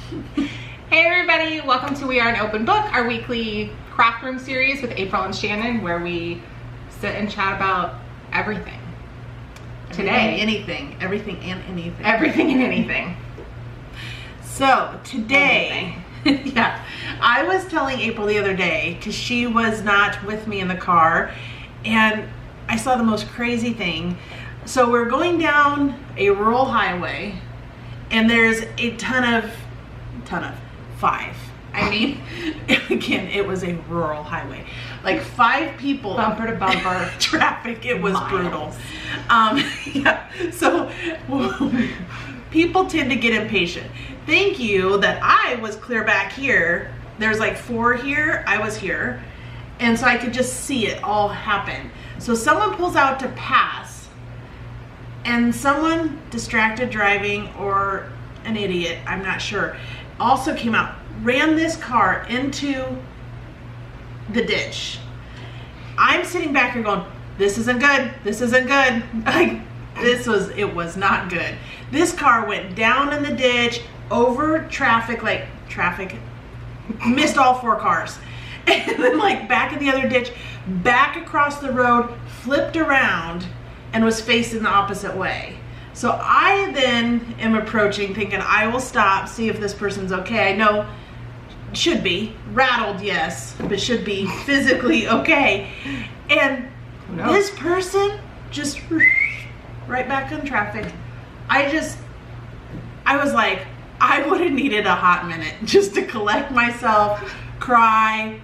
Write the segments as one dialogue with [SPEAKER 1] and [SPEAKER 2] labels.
[SPEAKER 1] Hey everybody, welcome to We Are an Open Book, our weekly craft room series with April and Shannon, where we sit and chat about everything. Today,
[SPEAKER 2] everything and anything.
[SPEAKER 1] Everything and anything.
[SPEAKER 2] So today, yeah, I was telling April the other day, because she was not with me in the car, and I saw the most crazy thing. So we're going down a rural highway, and there's a ton of five. I mean, again, it was a rural highway. Like 5 people.
[SPEAKER 1] Bumper to bumper.
[SPEAKER 2] Traffic, it was
[SPEAKER 1] Miles.
[SPEAKER 2] brutal. Yeah, so people tend to get impatient. Thank you that I was clear back here. There's like 4 here, I was here. And so I could just see it all happen. So someone pulls out to pass, and someone distracted driving or an idiot, I'm not sure, also came out, ran this car into the ditch. I'm sitting back here going, this isn't good, this isn't good. Like, it was not good. This car went down in the ditch, over traffic, missed all 4 cars. And then like back in the other ditch, back across the road, flipped around, and was facing the opposite way. So I then am approaching thinking I will stop, see if this person's okay. I know, should be, rattled, yes, but should be physically okay. And this person just right back in traffic. I was like, I would have needed a hot minute just to collect myself, cry,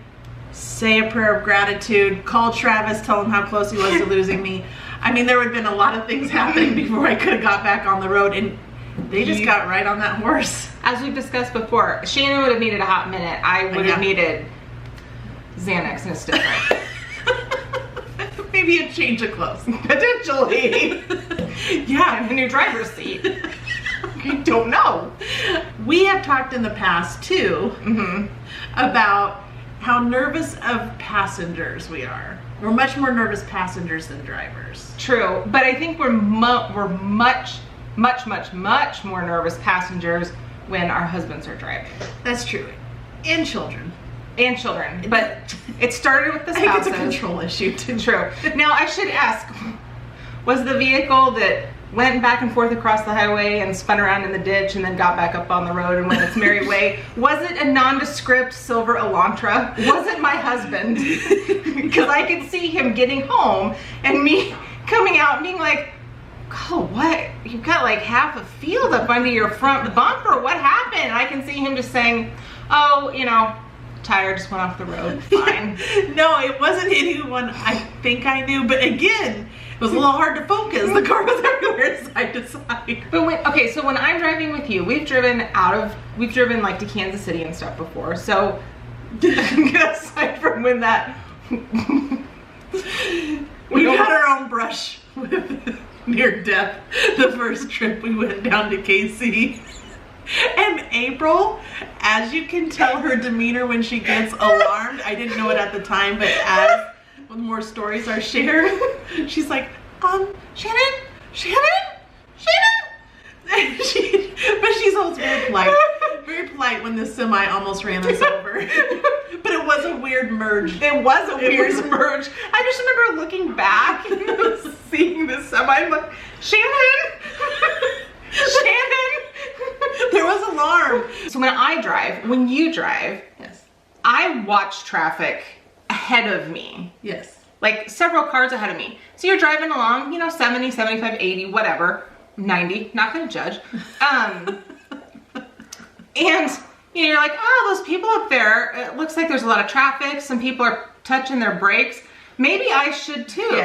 [SPEAKER 2] say a prayer of gratitude, call Travis, tell him how close he was to losing me. I mean, there would have been a lot of things happening before I could have got back on the road, and they just got right on that horse.
[SPEAKER 1] As we've discussed before, Shannon would have needed a hot minute. I would have needed Xanax and a stiff
[SPEAKER 2] Maybe a change of clothes.
[SPEAKER 1] Potentially.
[SPEAKER 2] Yeah.
[SPEAKER 1] And a new driver's seat. I don't know.
[SPEAKER 2] We have talked in the past, too, about how nervous of passengers we are. We're much more nervous passengers than drivers.
[SPEAKER 1] True, but I think we're much more nervous passengers when our husbands are driving.
[SPEAKER 2] That's true. And children.
[SPEAKER 1] And children, but it started with the
[SPEAKER 2] I think
[SPEAKER 1] spouses.
[SPEAKER 2] it's a control issue too.
[SPEAKER 1] True. Now I should ask, was the vehicle that went back and forth across the highway and spun around in the ditch and then got back up on the road and went its merry way, was it a nondescript silver Elantra? Was it my husband? Because I could see him getting home and me coming out and being like, oh, what? You've got like half a field up under your front bumper. What happened? And I can see him just saying, oh, you know, tire just went off the road. Fine.
[SPEAKER 2] No, it wasn't anyone I think I knew, but again, it was a little hard to focus. The car was everywhere side to side.
[SPEAKER 1] But so when I'm driving with you, we've driven like to Kansas City and stuff before. So aside from when that
[SPEAKER 2] we had our own brush with near death the first trip we went down to KC. And April, as you can tell her demeanor when she gets alarmed, I didn't know it at the time, but as more stories are shared, she's like, Shannon. And but she's always very polite when the semi almost ran us over. But it was a weird merge.
[SPEAKER 1] It was a weird merge. I just remember looking back and seeing the semi. I'm like, Shannon.
[SPEAKER 2] There was alarm.
[SPEAKER 1] So when you drive,
[SPEAKER 2] yes,
[SPEAKER 1] I watch traffic ahead of me.
[SPEAKER 2] Yes.
[SPEAKER 1] Like several cars ahead of me. So you're driving along, 70, 75, 80, whatever, 90, not gonna judge. And you're like, oh, those people up there, it looks like there's a lot of traffic. Some people are touching their brakes. Maybe I should too.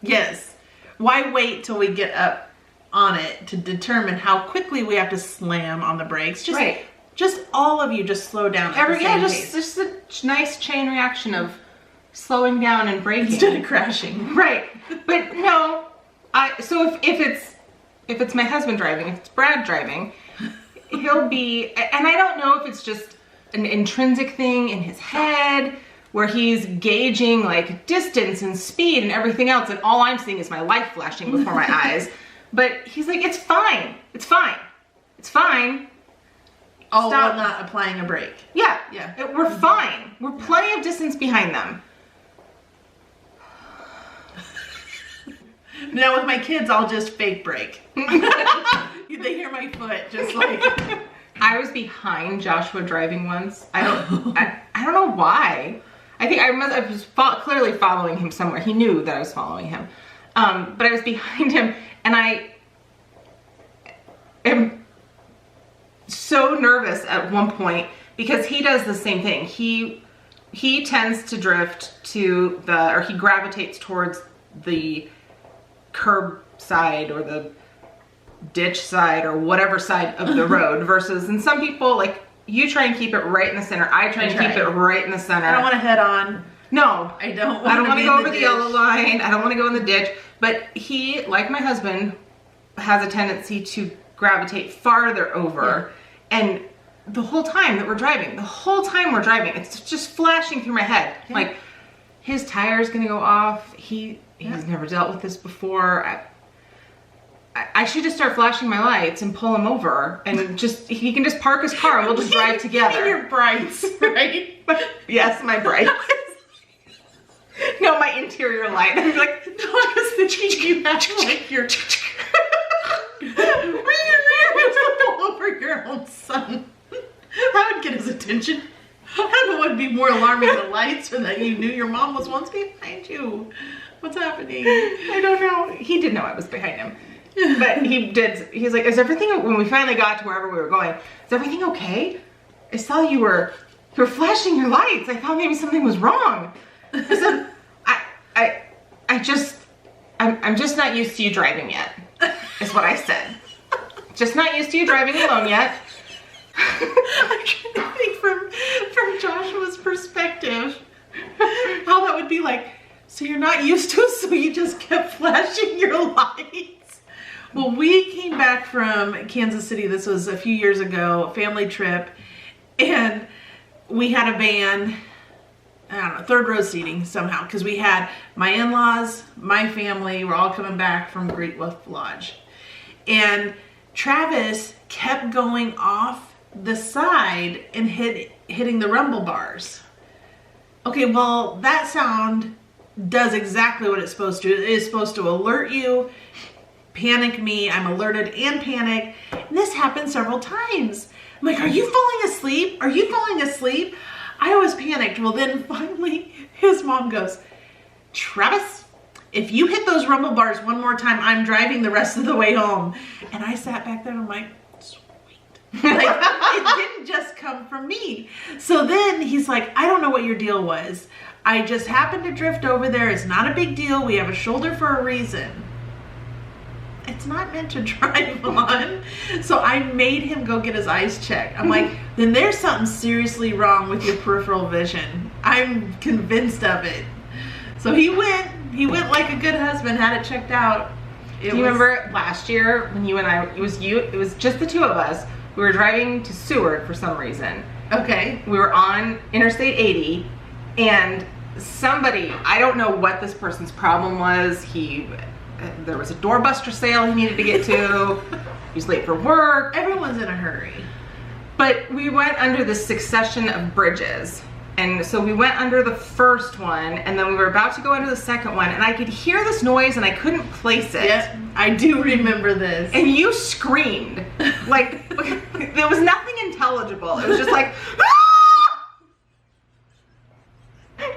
[SPEAKER 2] Yes. Why wait till we get up on it to determine how quickly we have to slam on the brakes? Just all of you just slow down at the same pace.
[SPEAKER 1] Just a nice chain reaction of slowing down and braking
[SPEAKER 2] instead of crashing.
[SPEAKER 1] Right. But no, so if it's my husband driving, if it's Brad driving, he'll be, and I don't know if it's just an intrinsic thing in his head where he's gauging like distance and speed and everything else, and all I'm seeing is my life flashing before my eyes. But he's like, it's fine. It's fine. It's fine.
[SPEAKER 2] Oh,
[SPEAKER 1] stop.
[SPEAKER 2] while not applying a brake.
[SPEAKER 1] Yeah.
[SPEAKER 2] Yeah.
[SPEAKER 1] We're fine. We're plenty of distance behind them.
[SPEAKER 2] Now with my kids, I'll just fake brake. They hear my foot just like.
[SPEAKER 1] I was behind Joshua driving once. I don't know why. I think I was clearly following him somewhere. He knew that I was following him. But I was behind him, and I am so nervous at one point because he does the same thing. He tends to drift to or he gravitates towards the curb side or the ditch side or whatever side of the road versus, and some people, like, you try and keep it right in the center. I try and keep it right in the center.
[SPEAKER 2] I don't want to head on.
[SPEAKER 1] No.
[SPEAKER 2] I don't
[SPEAKER 1] want to go over the
[SPEAKER 2] ditch.
[SPEAKER 1] yellow line. I don't want to go in the ditch. But he, like my husband, has a tendency to gravitate farther over. Yeah. And the whole time that we're driving, it's just flashing through my head. Yeah. Like, his tire's going to go off. He's never dealt with this before. I should just start flashing my lights and pull him over, and he can just park his car and we'll just drive together.
[SPEAKER 2] And your brights, right?
[SPEAKER 1] Yes, my brights. No, my interior light. I'm like,
[SPEAKER 2] no, I was thinking you have like your pull over your own son. That would get his attention. I don't know what would be more alarming, the lights or that you knew your mom was once behind you. What's happening?
[SPEAKER 1] I don't know. He did know I was behind him. But he's like, is everything, when we finally got to wherever we were going, is everything okay? I saw you were flashing your lights. I thought maybe something was wrong. I said, I'm just not used to you driving yet, is what I said. Just not used to you driving alone yet.
[SPEAKER 2] I can think from Joshua's perspective, how that would be like, so you're not used to it, so you just kept flashing your lights. Well, we came back from Kansas City. This was a few years ago, a family trip, and we had a van, I don't know, third row seating somehow, because we had my in-laws, my family, we're all coming back from Great Wolf Lodge. And Travis kept going off the side and hitting the rumble bars. Okay, well, that sound does exactly what it's supposed to. It is supposed to alert you, panic me. I'm alerted and panicked. And this happened several times. I'm like, are you falling asleep? Are you falling asleep? I was panicked. Well, then finally his mom goes, Travis, if you hit those rumble bars one more time, I'm driving the rest of the way home. And I sat back there and I'm like, sweet. Like, it didn't just come from me. So then he's like, I don't know what your deal was. I just happened to drift over there. It's not a big deal. We have a shoulder for a reason. It's not meant to drive on. So I made him go get his eyes checked. I'm like, then there's something seriously wrong with your peripheral vision. I'm convinced of it. So he went like a good husband, had it checked out.
[SPEAKER 1] Do you remember last year when you and I, it was just the two of us. We were driving to Seward for some reason.
[SPEAKER 2] Okay.
[SPEAKER 1] We were on Interstate 80 and somebody, I don't know what this person's problem was. There was a doorbuster sale he needed to get to. He was late for work.
[SPEAKER 2] Everyone's in a hurry.
[SPEAKER 1] But we went under this succession of bridges. And so we went under the first one, and then we were about to go under the second one, and I could hear this noise and I couldn't place it.
[SPEAKER 2] Yep, I do remember this.
[SPEAKER 1] And you screamed. Like, there was nothing intelligible. It was just like, ah! What?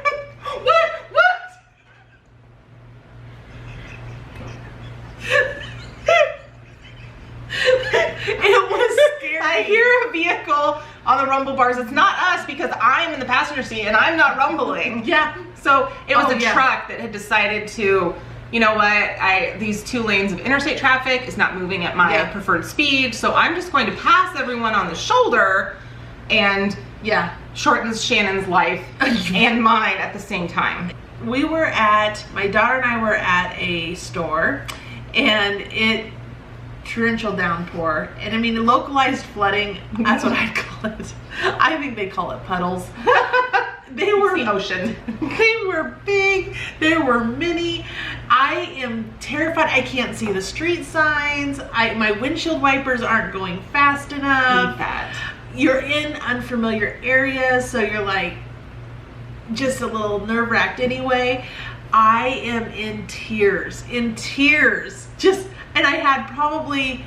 [SPEAKER 2] It was scary.
[SPEAKER 1] I hear a vehicle on the rumble bars. It's not us because I'm in the passenger seat and I'm not rumbling.
[SPEAKER 2] Yeah.
[SPEAKER 1] So it was a
[SPEAKER 2] yeah.
[SPEAKER 1] truck that had decided to, you know what, these 2 lanes of interstate traffic is not moving at my preferred speed, so I'm just going to pass everyone on the shoulder and shortens Shannon's life and mine at the same time.
[SPEAKER 2] My daughter and I were at a store, and it torrential downpour, and I mean localized flooding, that's what I'd call it. I think they call it puddles. They were
[SPEAKER 1] the ocean.
[SPEAKER 2] They were big, there were many. I am terrified. I can't see the street signs. My windshield wipers aren't going fast enough.
[SPEAKER 1] Hate that.
[SPEAKER 2] you're in unfamiliar areas, so you're like just a little nerve-wracked anyway. I am in tears, just, and I had probably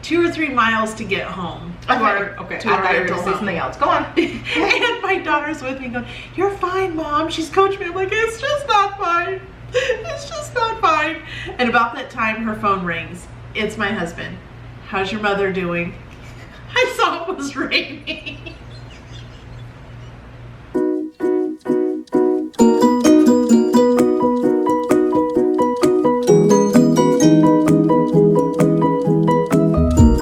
[SPEAKER 2] 2 or 3 miles to get home.
[SPEAKER 1] Okay,
[SPEAKER 2] To
[SPEAKER 1] I thought you were
[SPEAKER 2] rental
[SPEAKER 1] going to say
[SPEAKER 2] home.
[SPEAKER 1] something else. Go on.
[SPEAKER 2] And my daughter's with me going, "You're fine, Mom." She's coaching me. I'm like, "It's just not fine. It's just not fine." And about that time, her phone rings. It's my husband. "How's your mother doing?" I saw it was raining.